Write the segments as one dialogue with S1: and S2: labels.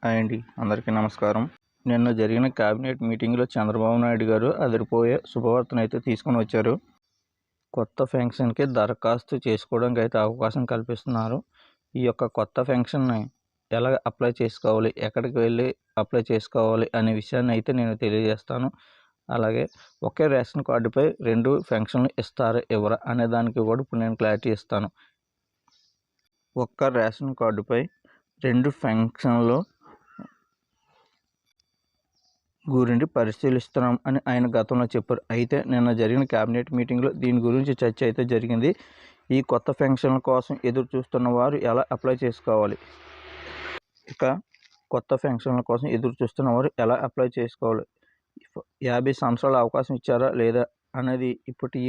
S1: Hi అండి, అందరికీ నమస్కారం. నిన్న జరిగిన కేబినెట్ మీటింగ్లో చంద్రబాబు నాయుడు గారు అదిరిపోయే శుభవార్తనైతే తీసుకొని వచ్చారు. కొత్త పెన్షన్కి దరఖాస్తు చేసుకోవడానికి అయితే అవకాశం కల్పిస్తున్నారు. ఈ యొక్క కొత్త పెన్షన్ని ఎలా అప్లై చేసుకోవాలి, ఎక్కడికి వెళ్ళి అప్లై చేసుకోవాలి అనే విషయాన్ని అయితే నేను తెలియజేస్తాను. అలాగే ఒకే రేషన్ కార్డుపై 2 పెన్షన్లు ఇస్తారా ఇవ్వరా అనే దానికి కూడా ఇప్పుడు నేను క్లారిటీ ఇస్తాను. ఒక్క రేషన్ కార్డుపై 2 పెన్షన్లు గురించి పరిశీలిస్తున్నాం అని ఆయన గతంలో చెప్పారు. అయితే నిన్న జరిగిన కేబినెట్ మీటింగ్లో దీని గురించి చర్చ అయితే జరిగింది. ఈ కొత్త పెన్షన్ల కోసం ఎదురు చూస్తున్న వారు ఎలా అప్లై చేసుకోవాలి, ఇక కొత్త పెన్షన్ల కోసం ఎదురు చూస్తున్న వారు ఎలా అప్లై చేసుకోవాలి, 50 సంవత్సరాల అవకాశం ఇచ్చారా లేదా అనేది ఇప్పుడు ఈ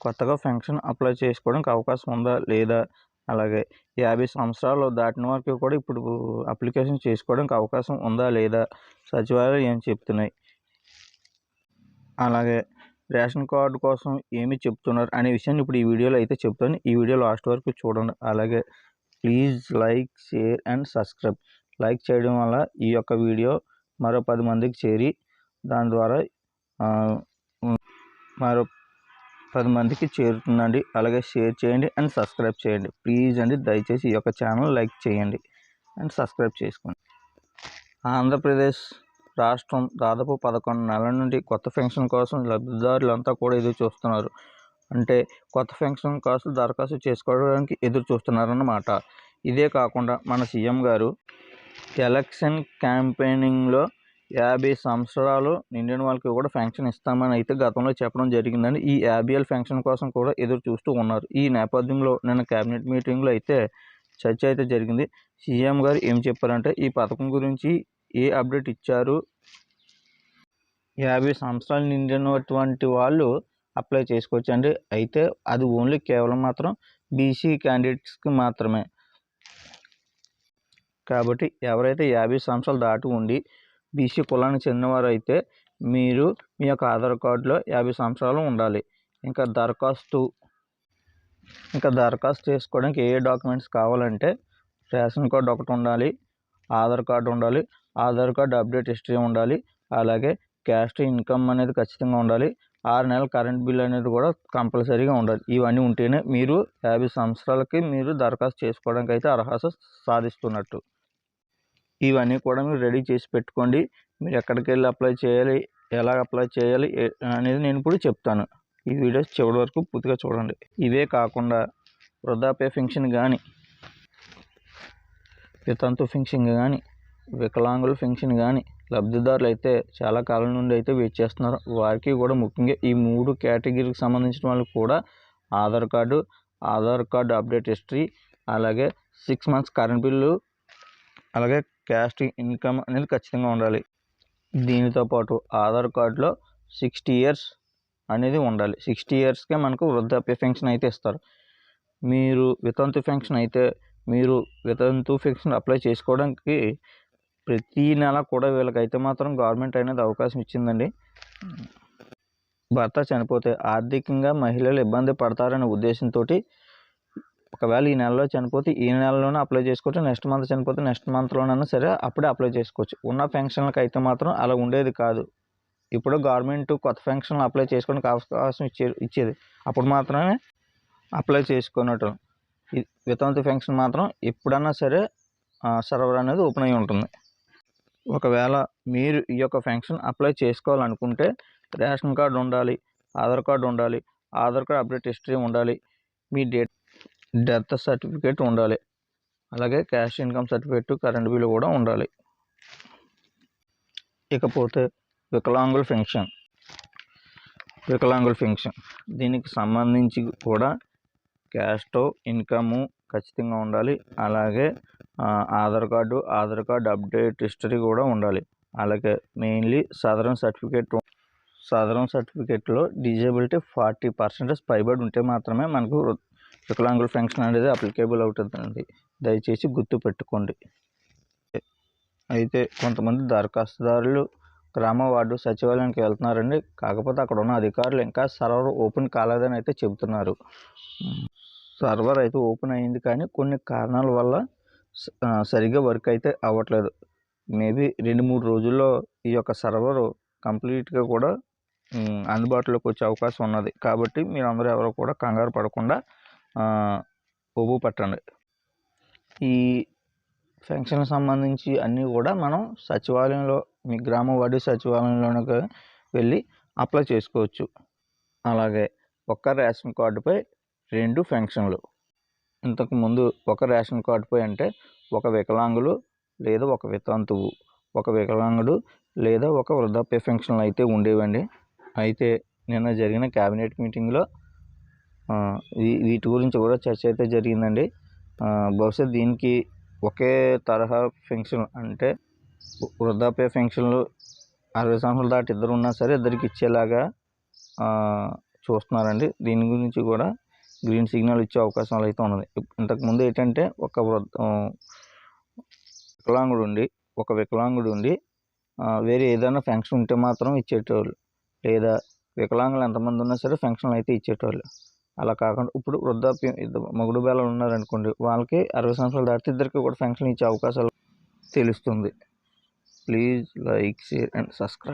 S1: కొత్తగా పెన్షన్ అప్లై చేసుకోవడానికి అవకాశం ఉందా లేదా, అలాగే 50 సంవత్సరాలు దాటిన వారికి కూడా ఇప్పుడు అప్లికేషన్ చేసుకోవడానికి అవకాశం ఉందా లేదా సచివాలయాలు ఏం చెప్తున్నాయి, అలాగే రేషన్ కార్డు కోసం ఏమి చెప్తున్నారు అనే విషయాన్ని ఇప్పుడు ఈ వీడియోలో అయితే చెప్తాను. ఈ వీడియో లాస్ట్ వరకు చూడండి. అలాగే please like, share and subscribe. Like చేయడం వల్ల ఈ యొక్క వీడియో మరో 10 మందికి చేరి దాని ద్వారా మరో 10 మందికి చేరుతుందండి. అలాగే షేర్ చేయండి అండ్ సబ్స్క్రైబ్ చేయండి. ప్లీజ్ అండి, దయచేసి ఈ యొక్క ఛానల్ లైక్ చేయండి అండ్ సబ్స్క్రైబ్ చేసుకోండి. ఆంధ్రప్రదేశ్ రాష్ట్రం దాదాపు 11 నెలల నుండి కొత్త పెన్షన్ కోసం లబ్ధిదారులంతా కూడా ఎదురు చూస్తున్నారు. అంటే కొత్త పెన్షన్ కోసం దరఖాస్తు చేసుకోవడానికి ఎదురు చూస్తున్నారన్నమాట. ఇదే కాకుండా మన సీఎం గారు ఎలక్షన్ క్యాంపెయినింగ్లో 50 సంవత్సరాలు నిండిన వాళ్ళకి కూడా పెన్షన్ ఇస్తామని అయితే గతంలో చెప్పడం జరిగిందని ఈ 50 ఏళ్ళ పెన్షన్ కోసం కూడా ఎదురు చూస్తూ ఉన్నారు. ఈ నేపథ్యంలో నిన్న కేబినెట్ మీటింగ్లో అయితే చర్చ అయితే జరిగింది. సీఎం గారు ఏం చెప్పారంటే ఈ పథకం గురించి ఏ అప్డేట్ ఇచ్చారు, 50 సంవత్సరాలు నిండినటువంటి వాళ్ళు అప్లై చేసుకోవచ్చండి. అయితే అది ఓన్లీ కేవలం మాత్రం బీసీ క్యాండిడేట్స్కి మాత్రమే. కాబట్టి ఎవరైతే 50 సంవత్సరాలు దాటి ఉండి బీసీ కులానికి చెందినవారు అయితే మీరు మీ యొక్క ఆధార్ కార్డులో 50 సంవత్సరాలు ఉండాలి. ఇంకా దరఖాస్తు చేసుకోవడానికి ఏ డాక్యుమెంట్స్ కావాలంటే రేషన్ కార్డు ఒకటి ఉండాలి, ఆధార్ కార్డు ఉండాలి, ఆధార్ కార్డు అప్డేట్ హిస్టరీ ఉండాలి, అలాగే క్యాస్ట్ ఇన్కమ్ అనేది ఖచ్చితంగా ఉండాలి, 6 నెలల కరెంట్ బిల్ అనేది కూడా కంపల్సరీగా ఉండాలి. ఇవన్నీ ఉంటేనే మీరు 50 సంవత్సరాలకి మీరు దరఖాస్తు చేసుకోవడానికి అయితే అర్హత సాధిస్తున్నట్టు. ఇవన్నీ కూడా మీరు రెడీ చేసి పెట్టుకోండి. మీరు ఎక్కడికి వెళ్ళి అప్లై చేయాలి, ఎలా అప్లై చేయాలి అనేది నేను ఇప్పుడు చెప్తాను. ఈ వీడియో చివరి వరకు పూర్తిగా చూడండి. ఇవే కాకుండా వృద్ధాప్య పెన్షన్ కానీ, వితంతు పెన్షన్ కానీ, వికలాంగుల పెన్షన్ కానీ లబ్ధిదారులు అయితే చాలా కాలం నుండి అయితే వెయిట్ చేస్తున్నారు. వారికి కూడా ముఖ్యంగా ఈ 3 కేటగిరీకి సంబంధించిన వాళ్ళకి కూడా ఆధార్ కార్డు అప్డేట్ హిస్టరీ, అలాగే 6 మంత్స్ కరెంట్ బిల్లు, అలాగే క్యాస్ట్ ఇన్కమ్ అనేది ఖచ్చితంగా ఉండాలి. దీనితో పాటు ఆధార్ కార్డులో 60 ఇయర్స్ అనేది ఉండాలి. 60 ఇయర్స్కే మనకు వృద్ధాప్య పెన్షన్ అయితే ఇస్తారు. మీరు వితంతు పెన్షన్ అయితే మీరు వితంతు పెన్షన్ అప్లై చేసుకోవడానికి ప్రతి నెల కూడా వీళ్ళకైతే మాత్రం గవర్నమెంట్ అనేది అవకాశం ఇచ్చిందండి. భర్త చనిపోతే ఆర్థికంగా మహిళలు ఇబ్బంది పడతారనే ఉద్దేశంతో ఒకవేళ ఈ నెలలో చనిపోతే ఈ నెలలోనే అప్లై చేసుకోవచ్చు, నెక్స్ట్ మంత్ చనిపోతే నెక్స్ట్ మంత్లోనైనా సరే అప్పుడే అప్లై చేసుకోవచ్చు. ఉన్న పెన్షన్లకు అయితే మాత్రం అలా ఉండేది కాదు. ఇప్పుడు గవర్నమెంట్ కొత్త పెన్షన్లు అప్లై చేసుకోవడానికి అవకాశం ఇచ్చేది. అప్పుడు మాత్రమే అప్లై చేసుకున్నట్టు. వితంతు పెన్షన్ మాత్రం ఎప్పుడన్నా సరే సర్వర్ అనేది ఓపెన్ అయి ఉంటుంది. ఒకవేళ మీరు ఈ యొక్క పెన్షన్ అప్లై చేసుకోవాలనుకుంటే రేషన్ కార్డు ఉండాలి, ఆధార్ కార్డు ఉండాలి, ఆధార్ కార్డు అప్డేట్ హిస్టరీ ఉండాలి, మీ డెత్ సర్టిఫికేట్ ఉండాలి, అలాగే cash income certificate, current bill కూడా ఉండాలి. ఇకపోతే వికలాంగుల పెన్షన్ దీనికి సంబంధించి కూడా క్యాస్ట్ ఇన్కము ఖచ్చితంగా ఉండాలి, అలాగే ఆధార్ కార్డు అప్డేట్ హిస్టరీ కూడా ఉండాలి. అలాగే మెయిన్లీ సదరన్ సర్టిఫికేట్లో డిజేబిలిటీ 40% పైబడి ఉంటే మాత్రమే మనకు వికలాంగుల పెన్షన్ అనేది అప్లికేబుల్ అవుతుందండి. దయచేసి గుర్తుపెట్టుకోండి. అయితే కొంతమంది దరఖాస్తుదారులు గ్రామ వార్డు సచివాలయానికి వెళ్తున్నారండి. కాకపోతే అక్కడ ఉన్న అధికారులు ఇంకా సర్వర్ ఓపెన్ కాలేదని అయితే చెబుతున్నారు. సర్వర్ అయితే ఓపెన్ అయింది కానీ కొన్ని కారణాల వల్ల సరిగ్గా వర్క్ అయితే అవ్వట్లేదు. మేబీ 2-3 రోజుల్లో ఈ యొక్క సర్వర్ కంప్లీట్గా కూడా అందుబాటులోకి వచ్చే అవకాశం ఉన్నది. కాబట్టి మీరందరూ ఎవరు కూడా కంగారు పడకుండా ఒప్పు పట్టండి. ఈ పెన్షన్కి సంబంధించి అన్నీ కూడా మనం సచివాలయంలో, మీ గ్రామ వార్డు సచివాలయంలోనికి వెళ్ళి అప్లై చేసుకోవచ్చు. అలాగే ఒక్క రేషన్ కార్డుపై 2 పెన్షన్లు. ఇంతకుముందు ఒక రేషన్ కార్డుపై అంటే ఒక వికలాంగులు లేదా ఒక వితంతువు, ఒక వికలాంగుడు లేదా ఒక వృద్ధాప్య పెన్షన్లు అయితే ఉండేవండి. అయితే నిన్న జరిగిన క్యాబినెట్ మీటింగ్లో వీటి గురించి కూడా చర్చ అయితే జరిగిందండి. బహుశా దీనికి ఒకే తరహా పెన్షన్ అంటే వృద్ధాప్య పెన్షన్లు 60 సంవత్సరాలు దాటి ఇద్దరు ఉన్నా సరే ఇద్దరికి ఇచ్చేలాగా చూస్తున్నారండి. దీని గురించి కూడా గ్రీన్ సిగ్నల్ ఇచ్చే అవకాశాలు అయితే ఉన్నది. ఇంతకుముందు ఏంటంటే ఒక వికలాంగుడు ఉండి వేరే ఏదైనా ఫంక్షన్ ఉంటే మాత్రం ఇచ్చేటోళ్ళు, లేదా వికలాంగులు ఎంతమంది ఉన్నా సరే ఫంక్షన్లు అయితే ఇచ్చేటోళ్ళు. అలా కాకుండా ఇప్పుడు వృద్ధాప్యం మొగుడు బేళలు ఉన్నారనుకోండి, వాళ్ళకి 60 సంవత్సరాలు దాటితే ఇద్దరికి కూడా ఫంక్షన్ ఇచ్చే అవకాశాలు తెలుస్తుంది. Please like, share and subscribe.